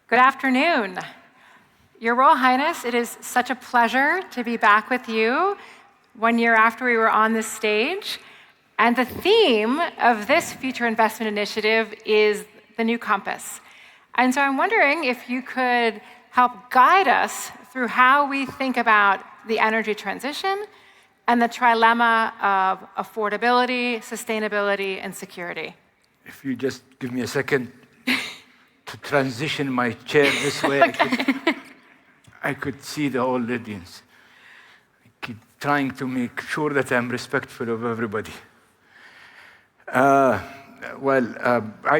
Good afternoon. Your Royal Highness, it is such a pleasure to be back with you 1 year after we were on this stage. And the theme of this Future Investment Initiative is the new compass. And so I'm wondering if you could help guide us through how we think about the energy transition and the trilemma of affordability, sustainability, and security. If you just give me a second to transition my chair this way, okay. I could see the whole audience. I keep trying to make sure that I'm respectful of everybody. I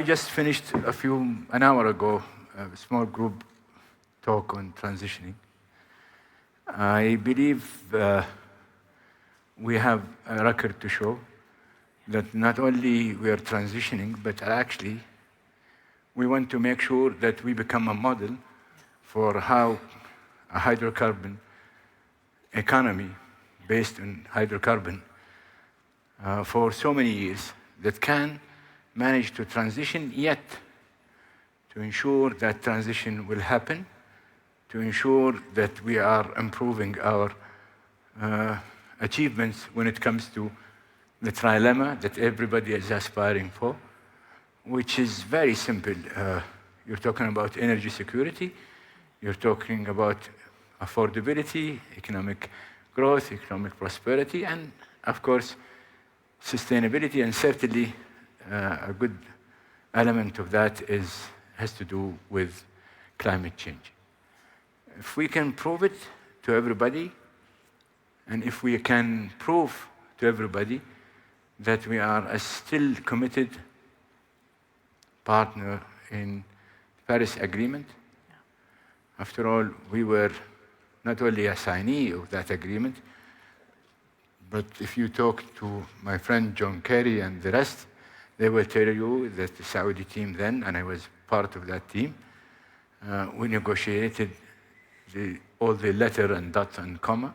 just finished an hour ago, a small group talk on transitioning. I believe we have a record to show that not only we are transitioning, but actually we want to make sure that we become a model for how a hydrocarbon economy based on hydrocarbon for so many years that can manage to transition, yet to ensure that transition will happen, to ensure that we are improving our achievements when it comes to the trilemma that everybody is aspiring for, which is very simple. You're talking about energy security, you're talking about affordability, economic growth, economic prosperity, and of course, sustainability, and certainly a good element of that has to do with climate change. If we can prove it to everybody, and if we can prove to everybody that we are a still committed partner in the Paris Agreement. After all, we were not only a signee of that agreement, but if you talk to my friend John Kerry and the rest, they will tell you that the Saudi team then, and I was part of that team, we negotiated all the letter and dot and comma,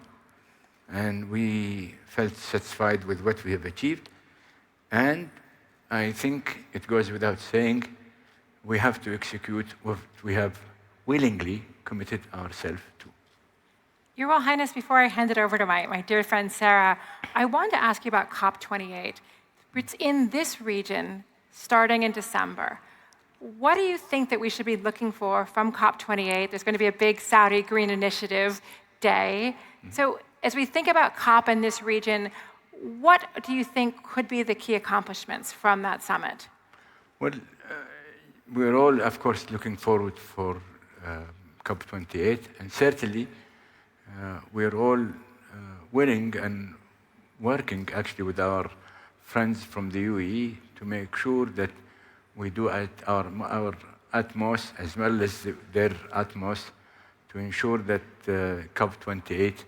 and we felt satisfied with what we have achieved. And I think it goes without saying, we have to execute what we have willingly committed ourselves to. Your Royal Highness, before I hand it over to my dear friend Sara, I wanted to ask you about COP28. It's in this region starting in December. What do you think that we should be looking for from COP28? There's going to be a big Saudi Green Initiative day. So as we think about COP in this region, what do you think could be the key accomplishments from that summit? Well, we're all, of course, looking forward for COP28, and certainly we're all willing and working actually with our friends from the UAE to make sure that we do at our utmost, as well as their utmost, to ensure that COP28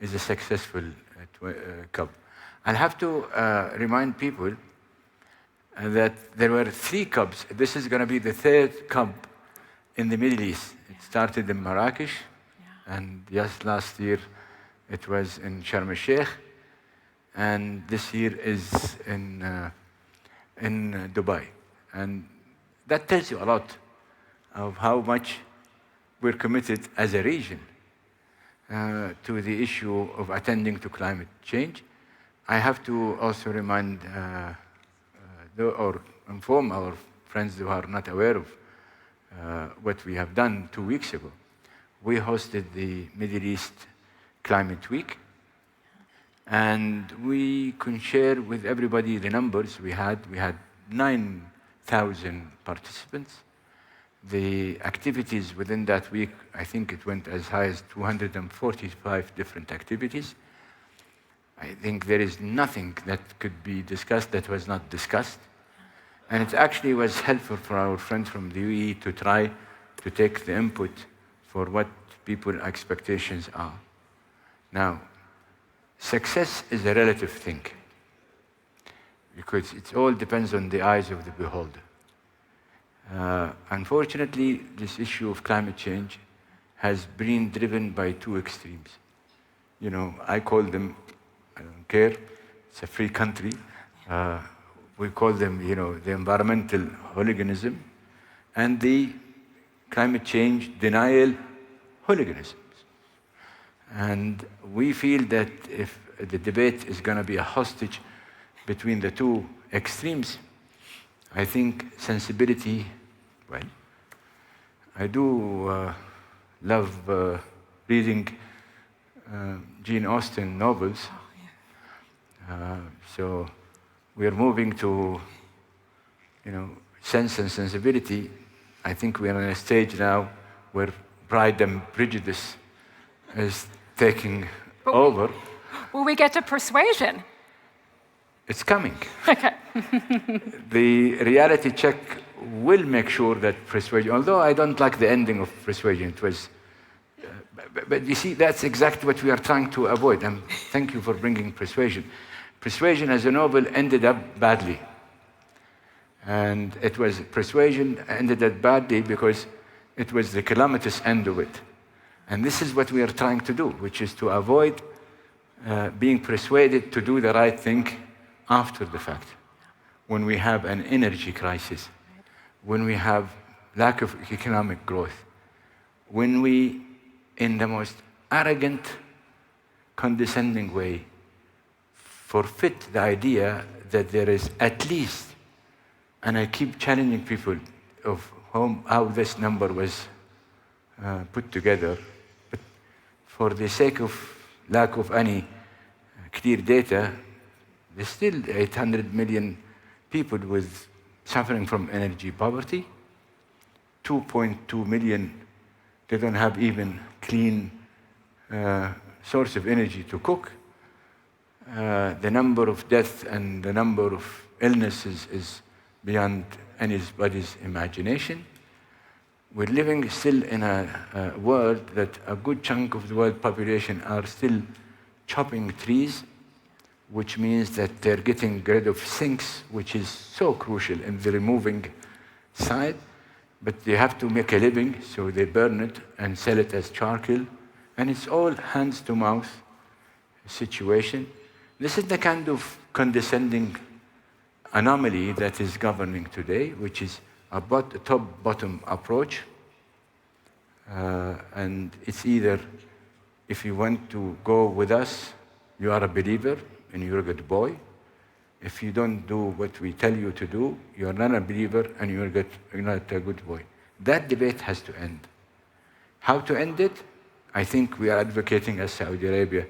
is a successful COP. I'll have to remind people that there were 3 COPs. This is going to be the 3rd COP in the Middle East. It started in Marrakesh, and just last year it was in Sharm el-Sheikh, and this year is in Dubai. And that tells you a lot of how much we're committed as a region to the issue of attending to climate change. I have to also remind or inform our friends who are not aware of what we have done 2 weeks ago. We hosted the Middle East Climate Week, and we can share with everybody the numbers we had. We had 9,000 participants. The activities within that week, I think it went as high as 245 different activities. I think there is nothing that could be discussed that was not discussed. And it actually was helpful for our friends from the UAE to try to take the input for what people's expectations are. Now, success is a relative thing, because it all depends on the eyes of the beholder. Unfortunately, this issue of climate change has been driven by 2 extremes. You know, I call them, I don't care, it's a free country. We call them, you know, the environmental hooliganism and the climate change denial hooliganism. And we feel that if the debate is going to be a hostage between the two extremes, I think sensibility, well, I do love reading Jane Austen novels. So we are moving to, sense and sensibility. I think we are on a stage now where Pride and Prejudice is taking over. Will we get to persuasion? It's coming. Okay. The reality check will make sure that persuasion, although I don't like the ending of persuasion, it was, but you see, that's exactly what we are trying to avoid. And thank you for bringing persuasion. Persuasion as a novel ended up badly. And it was, persuasion ended up badly because it was the calamitous end of it. And this is what we are trying to do, which is to avoid being persuaded to do the right thing after the fact. When we have an energy crisis, when we have lack of economic growth, when we, in the most arrogant, condescending way, forfeit the idea that there is at least, and I keep challenging people of how this number was put together, but for the sake of lack of any clear data, there's still 800 million people with suffering from energy poverty. 2.2 million, they don't have even clean source of energy to cook. The number of deaths and the number of illnesses is beyond anybody's imagination. We're living still in a world that a good chunk of the world population are still chopping trees, which means that they're getting rid of sinks, which is so crucial in the removing side. But they have to make a living, so they burn it and sell it as charcoal. And it's all hands-to-mouth situation. This is the kind of condescending anomaly that is governing today, which is a top-bottom approach. And it's either, if you want to go with us, you are a believer and you're a good boy. If you don't do what we tell you to do, you're not a believer and you're not a good boy. That debate has to end. How to end it? I think we are advocating as Saudi Arabia.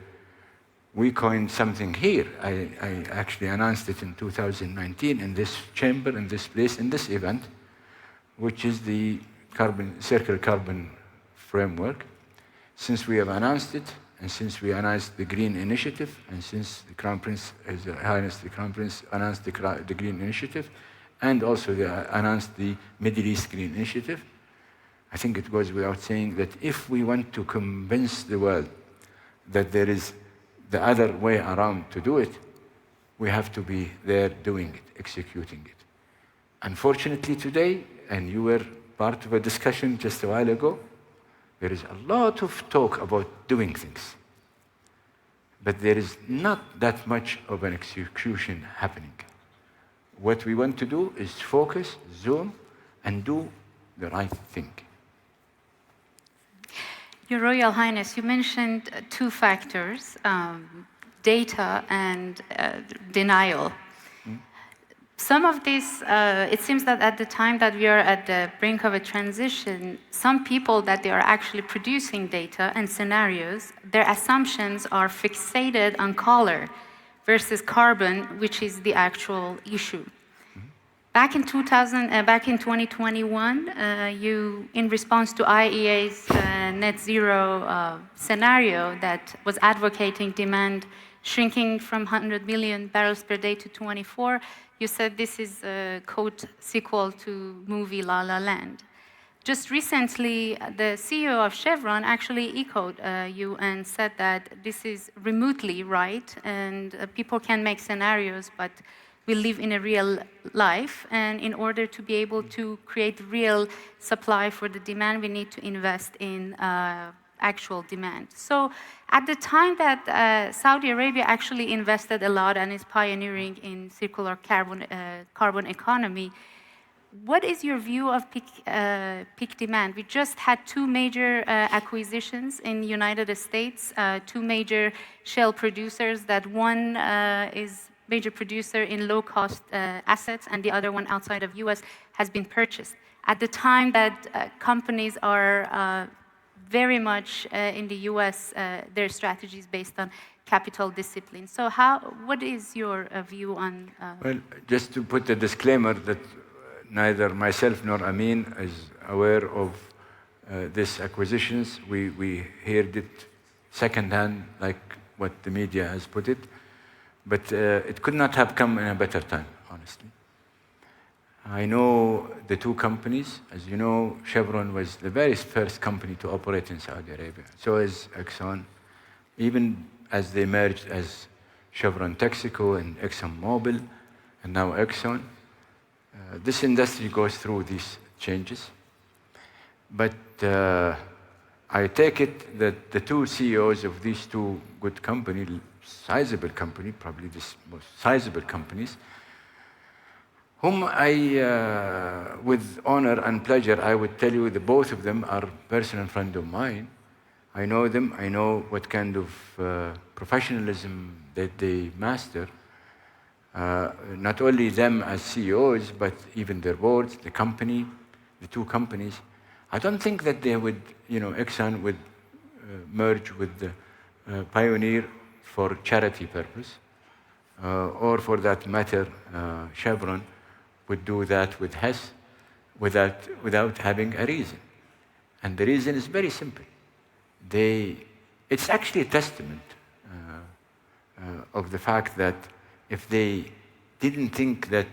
We coined something here. I actually announced it in 2019 in this chamber, in this place, in this event, which is the circular carbon framework. Since we have announced it, and since we announced the Green Initiative, and since the Crown Prince, His Highness the Crown Prince, announced the Green Initiative, and also announced the Middle East Green Initiative, I think it goes without saying that if we want to convince the world that there is the other way around to do it, we have to be there doing it, executing it. Unfortunately today, and you were part of a discussion just a while ago, there is a lot of talk about doing things, but there is not that much of an execution happening. What we want to do is focus, zoom, and do the right thing. Your Royal Highness, you mentioned two factors, data and denial. Some of this, it seems that at the time that we are at the brink of a transition, some people that they are actually producing data and scenarios, their assumptions are fixated on color versus carbon, which is the actual issue. Back in 2021, you, in response to IEA's net zero scenario that was advocating demand shrinking from 100 million barrels per day to 24, you said this is a quote sequel to movie La La Land. Just recently, the CEO of Chevron actually echoed you and said that this is remotely right, and people can make scenarios, but we live in a real life, and in order to be able to create real supply for the demand, we need to invest in actual demand. So at the time that Saudi Arabia actually invested a lot and is pioneering in circular carbon economy, what is your view of peak demand? We just had two major acquisitions in the United States, two major shale producers. That one is major producer in low-cost assets, and the other one outside of U.S. has been purchased. At the time that companies are very much in the U.S., their strategy is based on capital discipline. So what is your view on... Well, just to put a disclaimer that neither myself nor Amin is aware of these acquisitions. We heard it secondhand, like what the media has put it. But it could not have come in a better time, honestly. I know the two companies. As you know, Chevron was the very first company to operate in Saudi Arabia. So is Exxon. Even as they merged as Chevron Texaco and ExxonMobil, and now Exxon. This industry goes through these changes. But I take it that the two CEOs of these two good companies, sizable company, probably the most sizable companies, whom I, with honor and pleasure, I would tell you that both of them are personal friends of mine. I know them, I know what kind of professionalism that they master. Not only them as CEOs, but even their boards, the company, the two companies. I don't think that they would, Exxon would merge with the Pioneer for charity purpose, or for that matter, Chevron would do that with Hess without having a reason. And the reason is very simple. It's actually a testament of the fact that if they didn't think that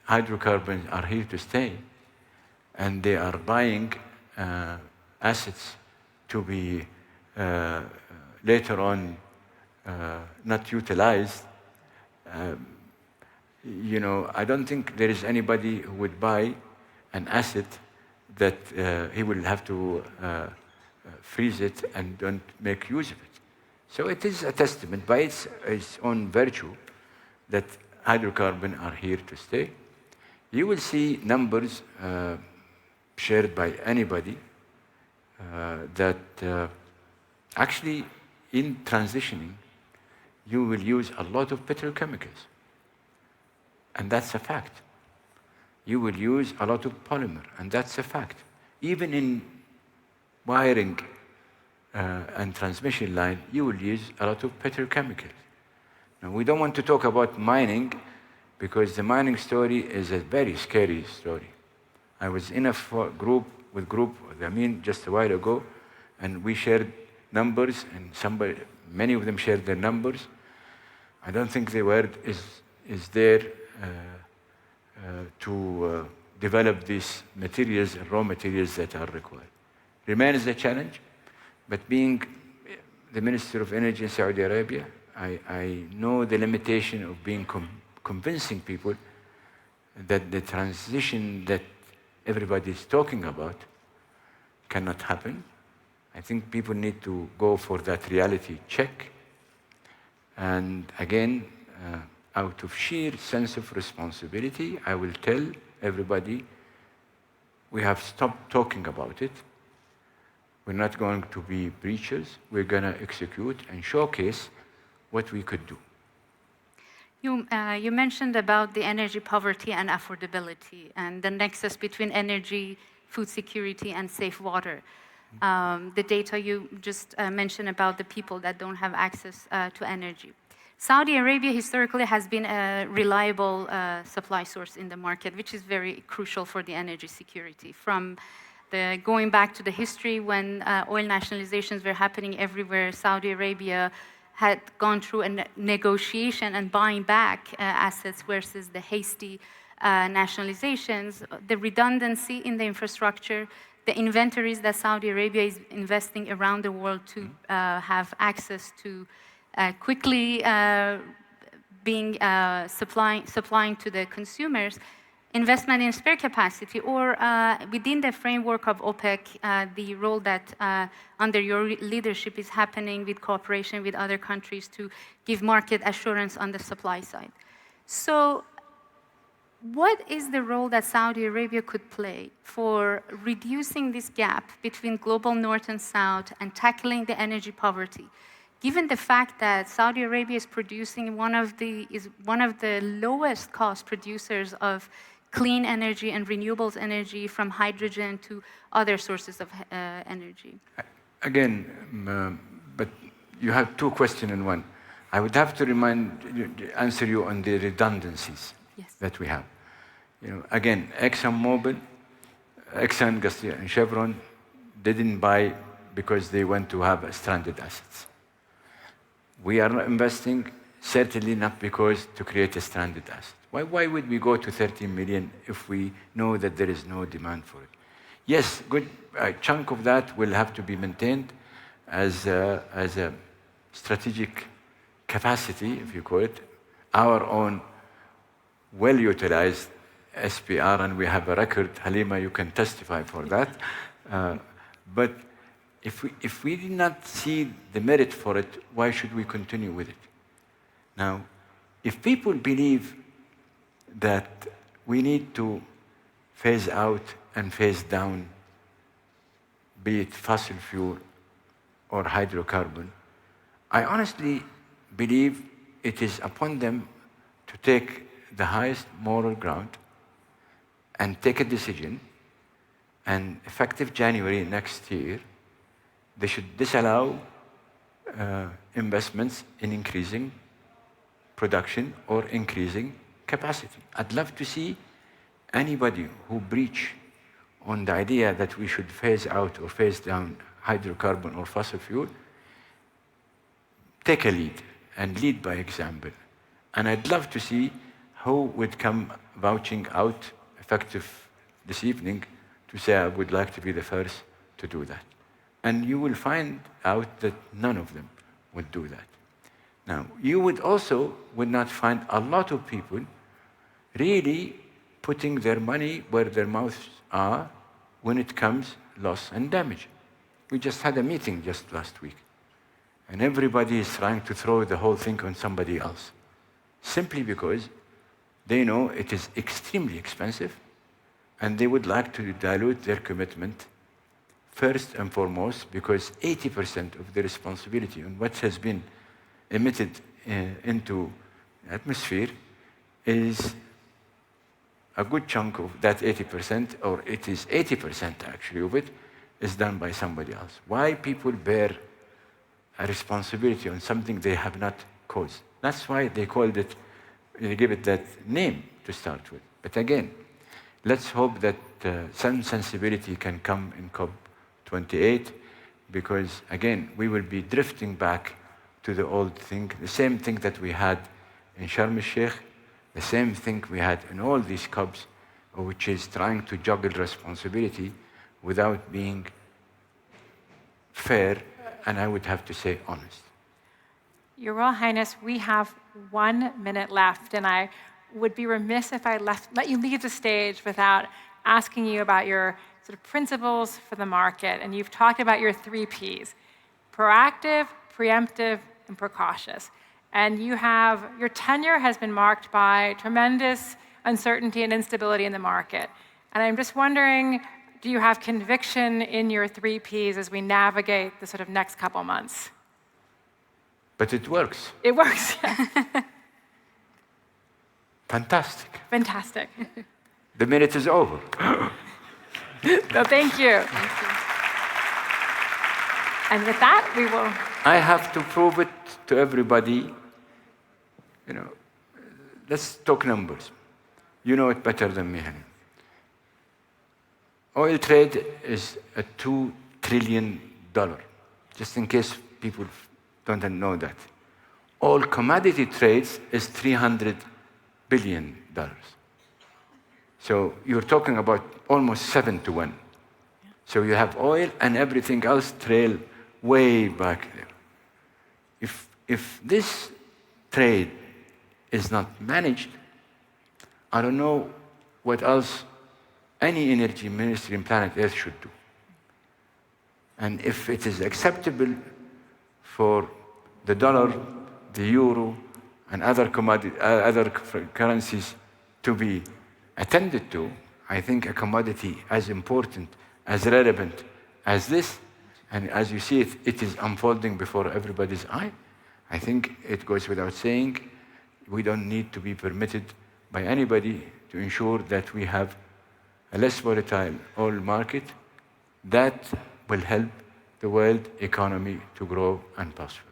hydrocarbons are here to stay, and they are buying assets to be later on not utilized, I don't think there is anybody who would buy an asset that he will have to freeze it and don't make use of it. So it is a testament by its own virtue that hydrocarbons are here to stay. You will see numbers shared by anybody that actually in transitioning, you will use a lot of petrochemicals. And that's a fact. You will use a lot of polymer, and that's a fact. Even in wiring and transmission line, you will use a lot of petrochemicals. Now, we don't want to talk about mining, because the mining story is a very scary story. I was in a group with Amin just a while ago, and we shared numbers, and many of them shared their numbers. I don't think the word is there to develop these materials and raw materials that are required. Remains a challenge, but being the Minister of Energy in Saudi Arabia, I know the limitation of being convincing people that the transition that everybody is talking about cannot happen. I think people need to go for that reality check. And again, out of sheer sense of responsibility, I will tell everybody, we have stopped talking about it. We're not going to be breachers. We're going to execute and showcase what we could do. You mentioned about the energy poverty and affordability and the nexus between energy, food security, and safe water. The data you just mentioned about the people that don't have access to energy. Saudi Arabia historically has been a reliable supply source in the market, which is very crucial for the energy security. From going back to the history when oil nationalizations were happening everywhere, Saudi Arabia had gone through a negotiation and buying back assets versus the hasty nationalizations, the redundancy in the infrastructure, the inventories that Saudi Arabia is investing around the world to have access to quickly supplying to the consumers, investment in spare capacity, or within the framework of OPEC, the role that under your leadership is happening with cooperation with other countries to give market assurance on the supply side. So What is the role that Saudi Arabia could play for reducing this gap between global north and south and tackling the energy poverty? Given the fact that Saudi Arabia is producing one of the lowest cost producers of clean energy and renewables energy, from hydrogen to other sources of energy. Again, but you have two questions in one. I would have to answer you on the redundancies that we have. Again, ExxonMobil, and Chevron didn't buy because they want to have stranded assets. We are investing certainly not because to create a stranded asset. Why would we go to 13 million if we know that there is no demand for it? Yes, a chunk of that will have to be maintained as a strategic capacity, if you call it, our own well-utilized SPR, and we have a record. Helima, you can testify for that. But if we did not see the merit for it, why should we continue with it? Now, if people believe that we need to phase out and phase down, be it fossil fuel or hydrocarbon, I honestly believe it is upon them to take the highest moral ground and take a decision, and effective January next year, they should disallow investments in increasing production or increasing capacity. I'd love to see anybody who breach on the idea that we should phase out or phase down hydrocarbon or fossil fuel take a lead and lead by example. And I'd love to see who would come vouching out effective this evening to say, I would like to be the first to do that. And you will find out that none of them would do that. Now, you would not find a lot of people really putting their money where their mouths are when it comes loss and damage. We just had a meeting just last week, and everybody is trying to throw the whole thing on somebody else, simply because they know it is extremely expensive, and they would like to dilute their commitment first and foremost, because 80% of the responsibility on what has been emitted into the atmosphere is a good chunk of that 80%, or it is 80% actually of it, is done by somebody else. Why people bear a responsibility on something they have not caused? That's why they called it, they give it that name to start with. But again, let's hope that some sensibility can come in COP28, because again, we will be drifting back to the old thing, the same thing that we had in Sharm el-Sheikh, the same thing we had in all these COPs, which is trying to juggle responsibility without being fair, and I would have to say honest. Your Royal Highness, we have 1 minute left, and I would be remiss if I let you leave the stage without asking you about your sort of principles for the market. And you've talked about your 3 Ps: proactive, preemptive, and precautious. And your tenure has been marked by tremendous uncertainty and instability in the market. And I'm just wondering, do you have conviction in your 3 Ps as we navigate the sort of next couple months? But it works. It works, yeah. Fantastic. Fantastic. The minute is over. So thank you. And with that, we will... I have to prove it to everybody. Let's talk numbers. You know it better than me, Helima. Oil trade is a $2 trillion, just in case people don't know that. All commodity trades is $300 billion. So you're talking about almost 7 to 1. So you have oil and everything else trail way back there. If this trade is not managed, I don't know what else any energy ministry in planet Earth should do. And if it is acceptable for the dollar, the euro, and other currencies to be attended to, I think a commodity as important, as relevant as this, and as you see it, it is unfolding before everybody's eye. I think it goes without saying, we don't need to be permitted by anybody to ensure that we have a less volatile oil market that will help the world economy to grow and prosper.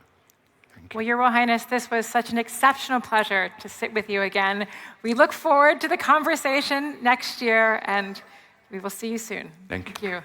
Thank you. Well, Your Royal Highness, this was such an exceptional pleasure to sit with you again. We look forward to the conversation next year, and we will see you soon. Thank you. Thank you.